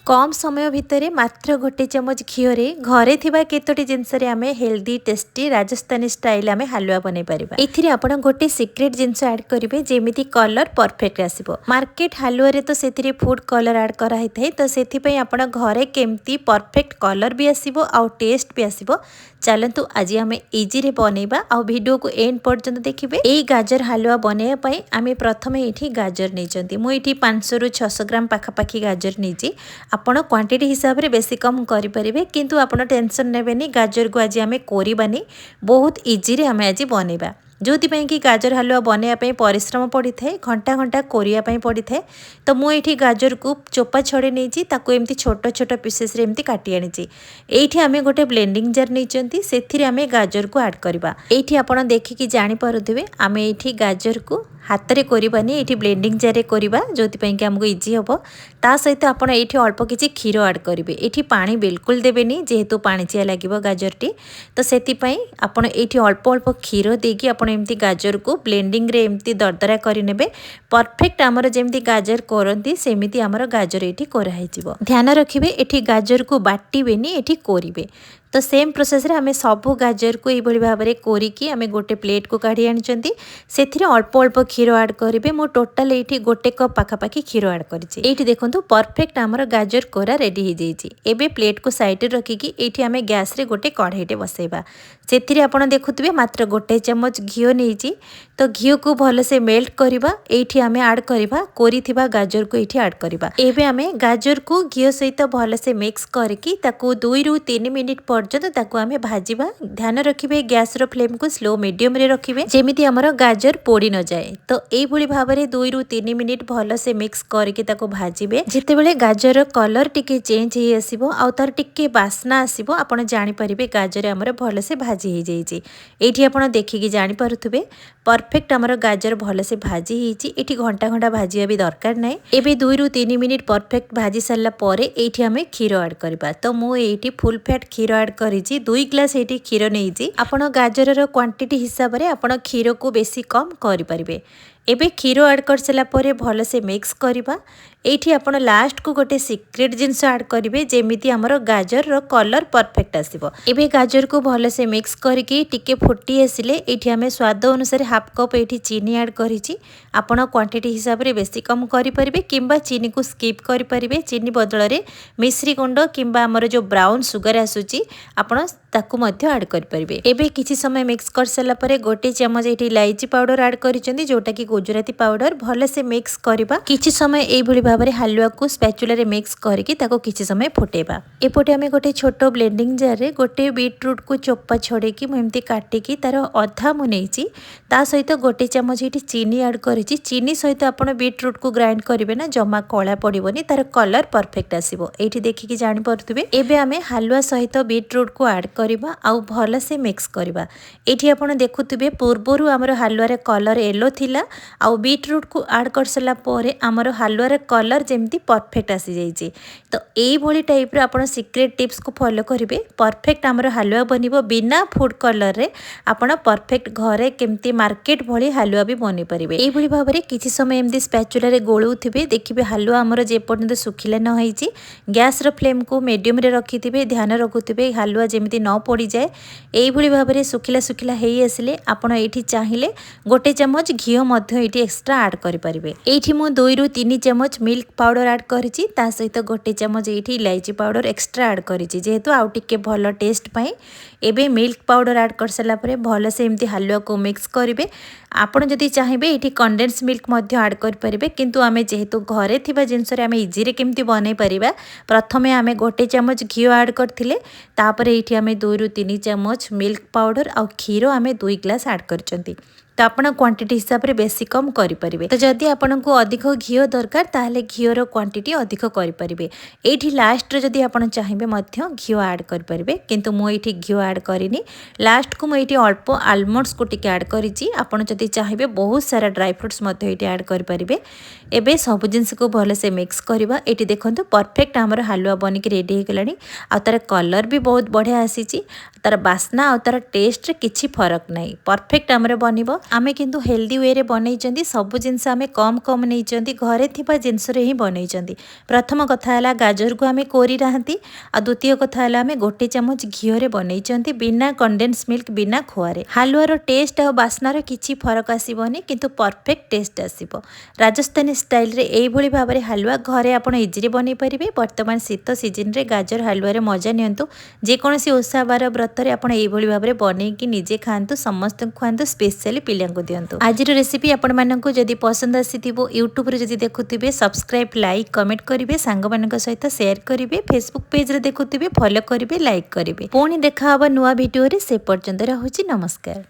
कम समय भितर मात्र गोटे चमच घीरे घरे थिबा केतोटी जिनसरे आमे हेल्दी टेस्टी राजस्थानी स्टाइल आमे हलवा बनै परिबा। एथिरे आपण गोटे सीक्रेट जिनस ऐड करिवे जेमिति कलर परफेक्ट आसीबो। मार्केट हलवा रे तो सेथिरे फूड कलर ऐड करा हिथाय तो सेथि पई आपण घरे केमती परफेक्ट कलर भी आसीबो आ टेस्ट भी आसीबो। चलतु आज आम इजी रे बनैबा आ वीडियो को एंड पर्यंत देखिबे। एई गाजर हलवा बनैया पई आमे प्रथमे एठी गाजर नैचंती मु एठी 500 रु 600 ग्राम पाखापाखी गाजर नैची। आपण क्वांटिटी हिसाब रे बेसी कम करि परिबे किंतु आपण टेंशन नेबेनी गाजर को आज आमे कोरिबानी बहुत इजी रे आमे आज बनैबा। जोथिपाई कि गाजर हलवा बनैया परिश्रम पड़ी थाए घंटा घंटा कोरिया पड़ी थाए तो मुझे गाजर को चोपा छड़े नहीं ताकू एमती छोट छोट पीसेस रे एमती काटी आनी। एठी आमे गोटे ब्लेंडिंग जार नहीं से आमे गाजर को ऐड करबा। एठी आपण देखिकी जानि पारुथिबे आमे एठी गाजर को हाथ रे कोरिबानी एठी ब्लेंडिंग जार रे कोरिबा जोथिपाई कि हमको इजी होबो। ता सहित आपण एठी अल्प किछि क्षीर ऐड करिवे। एठी पानी बिल्कुल देबेनी जेहेतु पाणीचिया लागिबो गाजरटी तो सेति पई आपण एठी अल्प अल्प क्षीर देकी आपण एमती गाजर को ब्लेंडिंग रे एमती दरदरा करि नेबे। परफेक्ट हमर जेमती गाजर करंती सेमिति हमर गाजर एठी कोरा हिजिवो। ध्यान रखिबे एठी गाजर को बाटिबेनी एठी कोरिबे। तो सेम प्रोसेस रे हमें सबू गाजर को ये भाव में कोरिकी आमे गोटे प्लेट को काढ़ी आनी से अल्प अल्प क्षीर ऐड करेंगे। मो टोटाल ये गोटे कप पाखापाखी क्षीर ऐड करी देखो परफेक्ट आमर गाजर कोरा रेडी हो जाइए। एबे प्लेट को साइड रखिकी ये आमे गैस रे गोटे कढ़ाईटे बसैबा। से आप देखुए मात्र गोटे चमच घी नहीं तो घी को भलसे मेल्ट करवा। ये आमे ऐड करवा कोरी थिबा गाजर को ये ऐड करवा। एबे आमे गाजर को घी सहित भलसे मिक्स करके 2 रु 3 मिनिट पर्यंत ताकू आमे भाजीबा। ध्यान रखिबे गैस रो फ्लेम को स्लो मीडियम रे रखिबे जेमिति हमर गाजर पोड़ी न जाए। तो एई भली भाव में 2 रु 3 मिनिट भलसे मिक्स करके ताकू भाजीबे। जेतेबेले गाजर कलर टिके चेंज हे आसीबो आ तार टिके बास्ना आसीबो आपण जानि परिबे गाजर हमर भलसे भाजी हे जाईची। एठी आपण देखिकी जानि पारुथबे परफेक्ट हमर गाजर भलसे भाजी हेची। एठी घंटा घंटा भाजिया भी दरकार नै। एबे 2 रु 3 मिनिट परफेक्ट भाजी सरला परे एठी आमे क्षीर ऐड करबा। तो मु एठी फुल फैट क्षीर ऐड करिछि 2 ग्लास एठी क्षीर नेइछि। आपण गाजर रो क्वांटिटी हिसाब रे आपण क्षीर को बेसी कम करि परिबे। एबे क्षीर ऐड कर सला परे भलसे मिक्स करबा। एठी आपण लास्ट को गोटे सीक्रेट जिंस ऐड करिवे जेमिति हमर गाजर रो कलर परफेक्ट आसीबो। एबे गाजर को भलसे मिक्स करके टिके फुटी आसिले एठी हमें स्वाद अनुसार हाफ कप एठी चीनी ऐड करिछि। आपण क्वांटिटी हिसाब रे बेसी कम करि परिबे किंबा चीनी को स्किप करि परिबे। चीनी बदल रे मिश्री गुंड किंबा हमर जो ब्राउन सुगर आसुची आपण ताकू मध्य ऐड करि परिबे। एबे किछि समय मिक्स कर सला परे गोटे चमच एठी इलायची पाउडर ऐड करिसेंती जोटा कि गुजराती पाउडर भलसे मिक्स करबा। किछि समय एई भली भाबरे हलवा को स्पैचुला रे मिक्स करके ताको किछि समय फुटेबा। एपोटे हमें गोटे छोटो ब्लेंडिंग जार रे गोटे बीटरूट को चोपा छड़ेकी एमती काटिकी तार अधा मु नेइची। ता सहित गोटे चमच एठी चीनी ऐड करिछि। चीनी सहित आपण बीटरूट को ग्राइंड करिवे ना जमा कळा पड़िबोनी तार कलर परफेक्ट आसीबो। एठी देखिकी जानि परथुबे। एबे हमें हलवा सहित बीटरूट को ऐड करबा आउ भलसे मिक्स करबा। एठी आपण देखुथिबे पूर्वरु हमर हलवा रे कलर येलो थिला आउ बीटरूट को ऐड कर सला परे हमर हलवा रे कलर जेमती परफेक्ट आसी जाइए। तो यही भली टाइप रे आपण सीक्रेट टिप्स को फॉलो करेंगे परफेक्ट आमर हलवा बनिबो बिना फूड कलर रे। आपण परफेक्ट घरे केमती मार्केट भली हलवा भी बनी परिबे। एही भली भाव रे किछि समय एमती स्पैचुला रे गोळुथिबे देखिबे हलवा हमर जे पर्यंत सुखिला न होईची। गैस रो फ्लेम को मीडियम रे रखिथिबे ध्यान रखुथिबे हलवा जेमती न पड़ी जाए। एही भली भाव रे सुखिला सुखिला हेई आसिले आपण एठी चाहिले गोटे चमच घी मध्य एठी एक्स्ट्रा ऐड करि परिबे। एठी मु 2 रु 3 चमच मिल्क पाउडर ऐड करिछि। ता सहित गोटे चमच एठी इलायची पाउडर एक्स्ट्रा ऐड करिछि जेहेतु आउ टिके भलो टेस्ट पाई। एबे मिल्क पाउडर ऐड कर सला परे भलसे एमती हलवा को मिक्स करिवे। आपण जदि चाहिबे एठी कंडेंस मिल्क मध्य ऐड कर परिबे किंतु आमे जेहेतु घरे थिबा जिंस रे आमे इजी रे केमती बनै परिबा। प्रथमे आमे गोटे चमच घी ऐड करथिले तापरे एठी आमे 2 रु 3 चमच मिल्क पाउडर आउ क्षीर आमे 2 ग्लास ऐड करचंती। तो आपण क्वांटिटी हिसाब रे बेसी कम करि परिबे। तो जदि आपण को अधिक घी दरकार ताहले घी रो क्वांटिटी अधिक करि परिबे। एठी लास्ट रे जदि आपण चाहिबे मध्य घी ऐड कर परिबे किंतु मो एठी घी ऐड करिनी। लास्ट को मो एठी अल्प आलमंड्स को टिके ऐड करिछि। आपण जदि चाहिबे बहुत सारा ड्राई फ्रूट्स मध्य एठी ऐड कर परिबे। एबे सब जिंस को भलसे मिक्स करबा। एठी देखंतु परफेक्ट हमर हलवा बनि के रेडी हे गलानी आ तार कलर भी बहुत बढ़िया आसीछि। तार बास्ना आ तार टेस्ट रे किछि फरक नै परफेक्ट हमर बनिबो। आमे किंतु हेल्दी वे रे बनैचंदी सब जिनस आमे कम कम नैचंदी घरे थिबा जिनस रे ही बनैचंदी। प्रथम कथा हला गाजर को आमे कोरी राहंती आ द्वितीय कथा हला आमे गोटे चमच घियो रे बनैचंदी बिना कंडेंस मिल्क बिना खोआरे। हालुआर टेस्ट आ बास्नार किछि फरक आसीबनी किंतु परफेक्ट टेस्ट आसीबो। राजस्थानी स्टाइल रे एई भली भाबरे हालुआ घरे आपण इजिली बनै परिबे। वर्तमान शीत सीजन रे गाजर हालुआ रे मजा नियंतु। जे कोनोसी ओसा बार व्रत रे आपण एई भली भाबरे बनै कि निजे खांतु समस्त खांतु स्पेशली पिल्यांकु दियंतु। आजिर रेसिपी आपण माननकु जदि पसंद आसीथिबो यूट्यूब रे जदि देखुथिबे सब्सक्राइब लाइक कमेंट करिवे सांग मानक सहित शेयर करिवे फेसबुक पेज रे देखुथिबे फॉलो करिवे लाइक करिवे। पुणी देखा हबा नुवा वीडियो रे से पर्यंत रहउची नमस्कार।